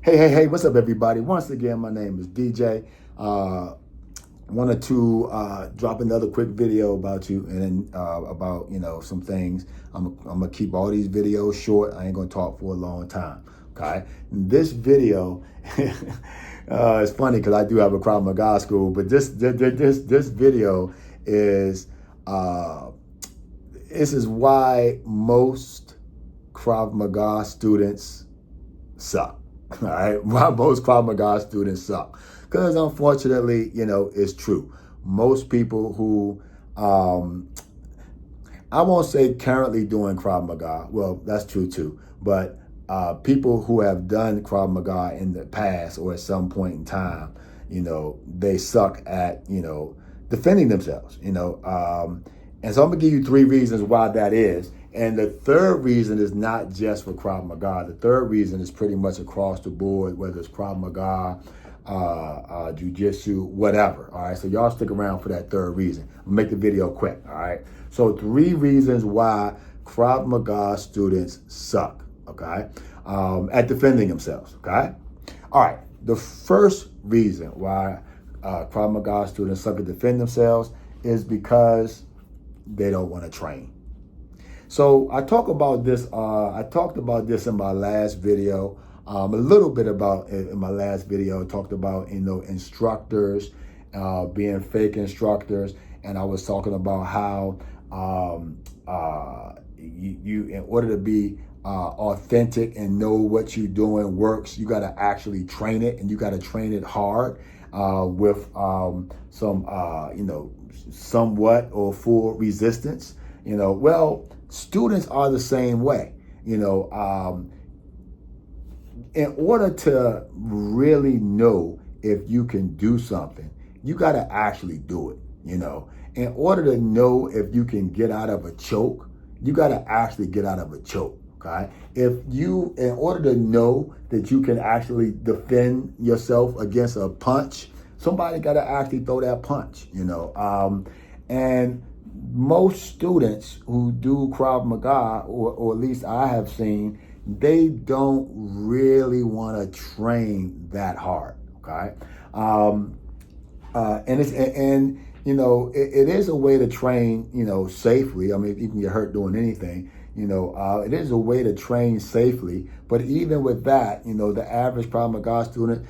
Hey, what's up, everybody? Once again, my name is DJ. Wanted to drop another quick video about you and about, some things. I'm going to keep all these videos short. I ain't going to talk for a long time, okay? This video, it's funny because I do have a Krav Maga school, but this video is, this is why most Krav Maga students suck. All right, why most Krav Maga students suck. Because unfortunately, it's true. Most people who, I won't say currently doing Krav Maga, well, that's true too, but people who have done Krav Maga in the past or at some point in time, they suck at, defending themselves, and so I'm gonna give you 3 reasons why that is. And the third reason is not just for Krav Maga. The third reason is pretty much across the board, whether it's Krav Maga, Jiu-Jitsu, whatever. All right, so y'all stick around for that third reason. I'll make the video quick, all right? So 3 reasons why Krav Maga students suck, okay, at defending themselves, okay? All right, the first reason why Krav Maga students suck at defending themselves is because they don't want to train. So I talked about this in my last video, a little bit about it in my last video. I talked about, instructors, being fake instructors. And I was talking about how you in order to be authentic and know what you're doing works, you got to actually train it, and you got to train it hard with somewhat or full resistance. Well, students are the same way. In order to really know if you can do something, you got to actually do it. In order to know if you can get out of a choke, you got to actually get out of a choke. Okay. In order to know that you can actually defend yourself against a punch, somebody got to actually throw that punch, and most students who do Krav Maga, or at least I have seen, they don't really want to train that hard. Okay. It is a way to train, safely. I mean, you can get hurt doing anything. It is a way to train safely. But even with that, the average Krav Maga student,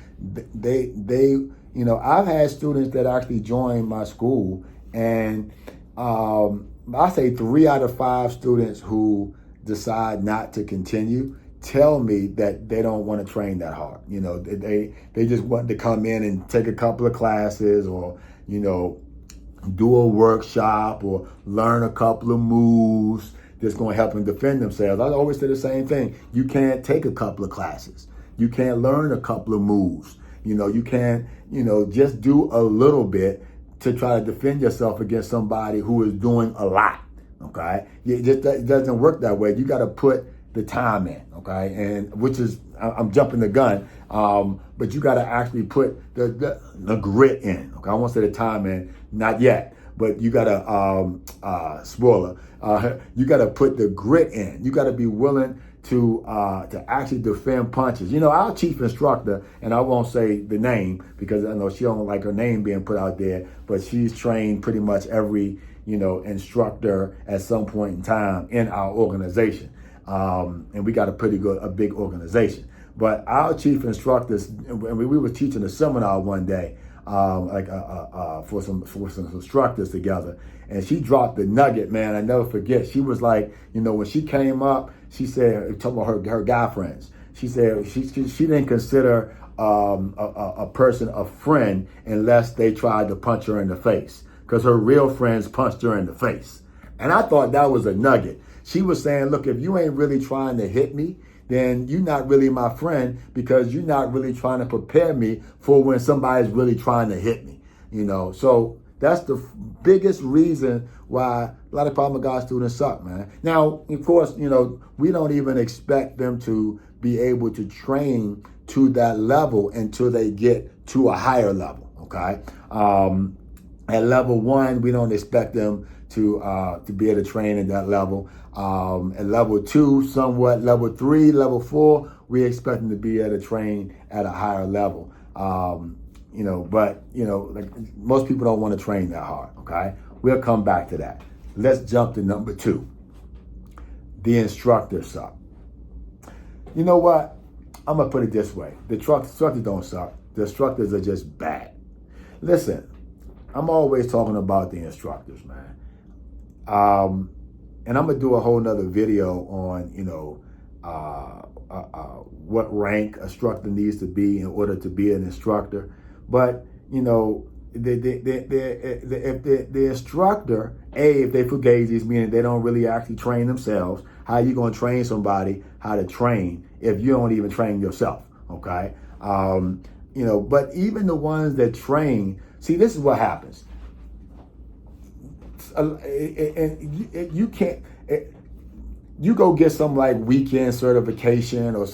I've had students that actually joined my school, and I say 3 out of 5 students who decide not to continue tell me that they don't want to train that hard. They just want to come in and take a couple of classes, or, do a workshop, or learn a couple of moves that's going to help them defend themselves. I always say the same thing. You can't take a couple of classes. You can't learn a couple of moves. You can't, just do a little bit to try to defend yourself against somebody who is doing a lot, okay? It doesn't work that way. You got to put the time in, okay? And which is, I'm jumping the gun, but you got to actually put the grit in, okay? I won't say the time in, not yet, but you got to, spoiler, you got to put the grit in. You got to be willing to actually defend punches. Our chief instructor, and I won't say the name because I know she don't like her name being put out there, but she's trained pretty much every, instructor at some point in time in our organization. And we got a big organization. But our chief instructors, we were teaching a seminar one day, for some instructors together, and she dropped the nugget, man. I never forget. She was like, when she came up, she said, talking about her guy friends, she said she didn't consider a person a friend unless they tried to punch her in the face, because her real friends punched her in the face. And I thought that was a nugget. She was saying, look, if you ain't really trying to hit me, then you're not really my friend, because you're not really trying to prepare me for when somebody's really trying to hit me. So that's the biggest reason why a lot of Krav Maga students suck, man. Now, of course, we don't even expect them to be able to train to that level until they get to a higher level, okay? At level 1, we don't expect them to be able to train at that level. At level 2, somewhat. Level 3, level 4, we expect them to be able to train at a higher level. But like most people don't want to train that hard. Okay, we'll come back to that. Let's jump to number 2. The instructors suck. You know what? I'm gonna put it this way: the instructors don't suck. The instructors are just bad. Listen, I'm always talking about the instructors, man. And I'm gonna do a whole nother video on, what rank a instructor needs to be in order to be an instructor. But the instructor, if they fugazis, meaning they don't really actually train themselves, how you gonna train somebody how to train if you don't even train yourself? Okay, but even the ones that train, see, this is what happens. And you can't. You go get some like weekend certification or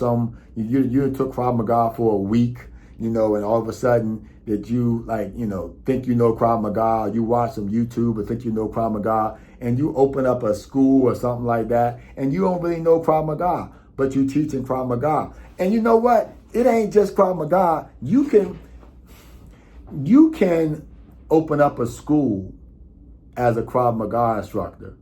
you took Krav Maga for a week, and all of a sudden that you think Krav Maga, you watch some YouTube or think Krav Maga, and you open up a school or something like that, and you don't really know Krav Maga, but you teaching Krav Maga. And you know what? It ain't just Krav Maga. You can open up a school as a Krav Maga instructor,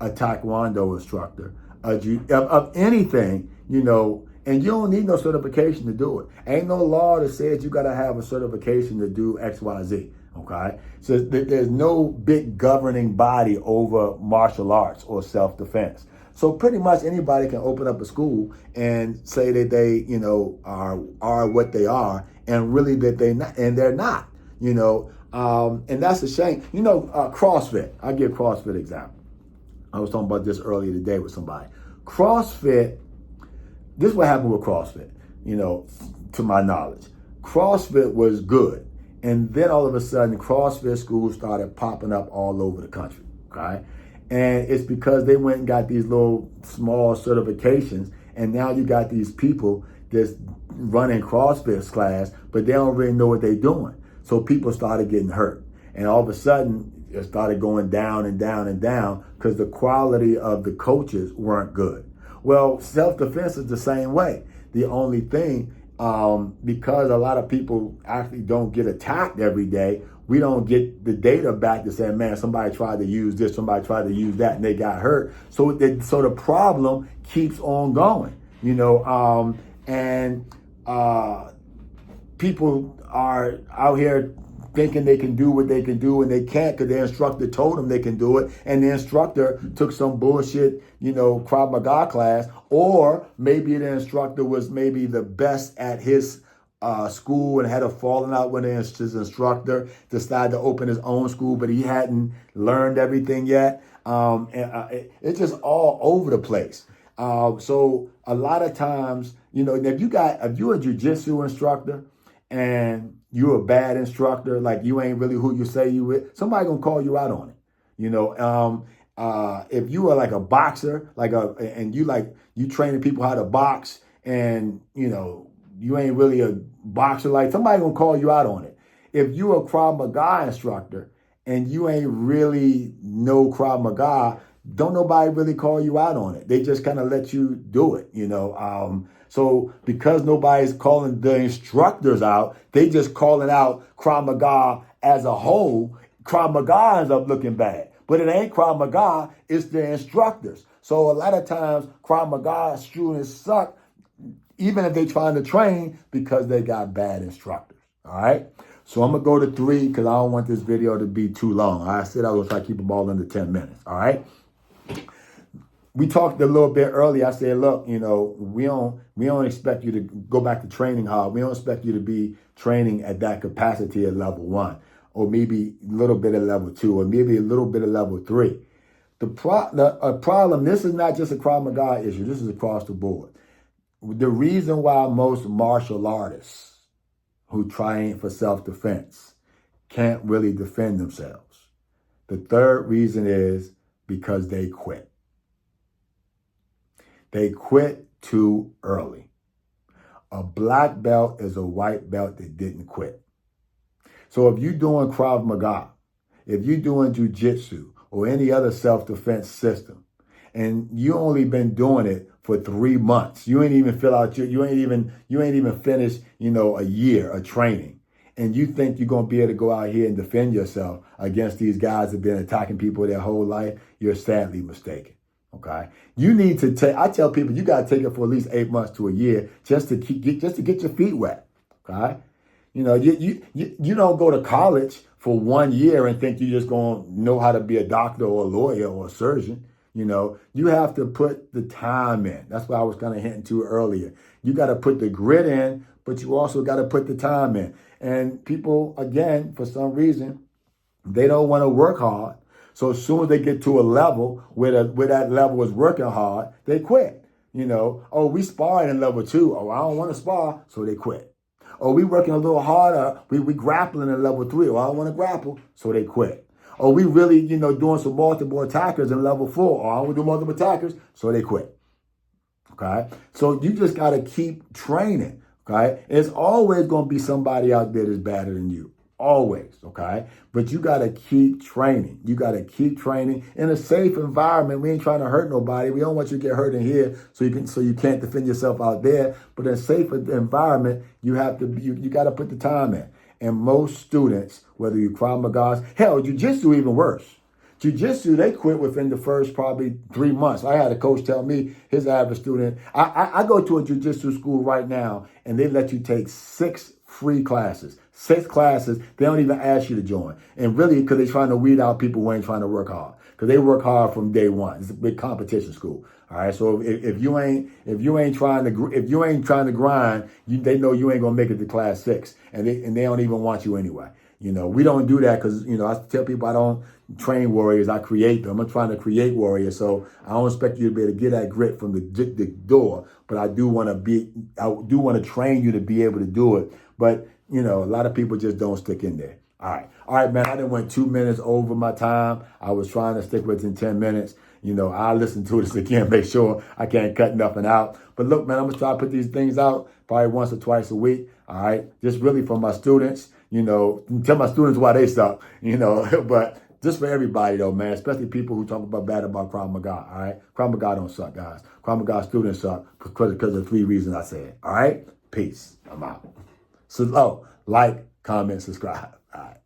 a Taekwondo instructor, of anything, and you don't need no certification to do it. Ain't no law that says you got to have a certification to do X, Y, Z, okay? So there's no big governing body over martial arts or self-defense. So pretty much anybody can open up a school and say that they, are what they are, and really that they're not, and that's a shame. CrossFit, I'll give CrossFit example. I was talking about this earlier today with somebody. CrossFit, this is what happened with CrossFit, to my knowledge. CrossFit was good. And then all of a sudden, CrossFit schools started popping up all over the country, okay? And it's because they went and got these little small certifications, and now you got these people that's running CrossFit class, but they don't really know what they're doing. So people started getting hurt. And all of a sudden, it started going down and down and down because the quality of the coaches weren't good. Well, self-defense is the same way. The only thing, because a lot of people actually don't get attacked every day, we don't get the data back to say, man, somebody tried to use this, somebody tried to use that, and they got hurt. So the problem keeps on going, people are out here thinking they can do what they can do, and they can't because their instructor told them they can do it, and the instructor took some bullshit, Krav Maga class, or maybe the instructor was maybe the best at his school and had a falling out with his instructor, decided to open his own school, but he hadn't learned everything yet. It's just all over the place. So a lot of times, if you're a jiu-jitsu instructor and you're a bad instructor, like you ain't really who you say you is, somebody gonna call you out on it. If you are like a boxer, and you training people how to box, and you ain't really a boxer, like somebody gonna call you out on it. If you're a Krav Maga instructor and you ain't really know Krav Maga, don't nobody really call you out on it. They just kind of let you do it, So because nobody's calling the instructors out, they just calling out Krav Maga as a whole. Krav Maga ends up looking bad. But it ain't Krav Maga, it's the instructors. So a lot of times Krav Maga students suck, even if they're trying to train, because they got bad instructors. All right? So I'm going to go to 3 because I don't want this video to be too long. I said I was going to try to keep them all under 10 minutes. All right? We talked a little bit earlier. I said, look, we don't expect you to go back to training hard. We don't expect you to be training at that capacity at level 1, or maybe a little bit at level 2, or maybe a little bit at level 3. The problem, this is not just a Krav Maga issue. This is across the board. The reason why most martial artists who train for self-defense can't really defend themselves, the third reason is because they quit. They quit too early. A black belt is a white belt that didn't quit. So if you're doing Krav Maga, if you're doing jiu-jitsu or any other self-defense system, and you only been doing it for 3 months. You ain't even fill out you ain't even finished, a year of training. And you think you're gonna be able to go out here and defend yourself against these guys that have been attacking people their whole life, you're sadly mistaken. Okay. You need to take, I tell people you gotta take it for at least 8 months to a year just to get your feet wet. Okay. You don't go to college for 1 year and think you're just going to know how to be a doctor or a lawyer or a surgeon. You have to put the time in. That's what I was kind of hinting to earlier. You got to put the grit in, but you also got to put the time in. And people, again, for some reason, they don't want to work hard. So as soon as they get to a level where that level is working hard, they quit. Oh, we sparring in level 2. Oh, I don't want to spar, so they quit. Oh, we working a little harder. We grappling in level 3. Oh, I don't want to grapple, so they quit. Oh, we really, doing some multiple attackers in level 4. Oh, I don't want to do multiple attackers, so they quit. Okay? So you just got to keep training. Okay? There's always going to be somebody out there that's better than you. Always, okay? But you got to keep training. You got to keep training in a safe environment. We ain't trying to hurt nobody. We don't want you to get hurt in here so you can't defend yourself out there. But in a safe environment, you got to put the time in. And most students, whether you Krav Maga, hell, Jiu-Jitsu even worse. Jiu-Jitsu, they quit within the first probably 3 months. I had a coach tell me his average student, I go to a Jiu-Jitsu school right now and they let you take 6 free classes. 6 classes, they don't even ask you to join. And really, because they're trying to weed out people who ain't trying to work hard. Because they work hard from day one. It's a big competition school. All right. So if you ain't trying to grind, they know you ain't gonna make it to class 6, and they don't even want you anyway. We don't do that because I tell people I don't train warriors. I create them. I'm trying to create warriors. So I don't expect you to be able to get that grit from the door, but I do want to train you to be able to do it. But a lot of people just don't stick in there. All right, man. I done went 2 minutes over my time. I was trying to stick within 10 minutes. I'll listen to this again, make sure I can't cut nothing out. But look, man, I'm gonna try to put these things out probably once or twice a week. All right, just really for my students. Tell my students why they suck. But just for everybody though, man, especially people who talk bad about Krav Maga. All right, Krav Maga don't suck, guys. Krav Maga students suck because of 3 reasons I said. All right, peace. I'm out. So, like, comment, subscribe. All right.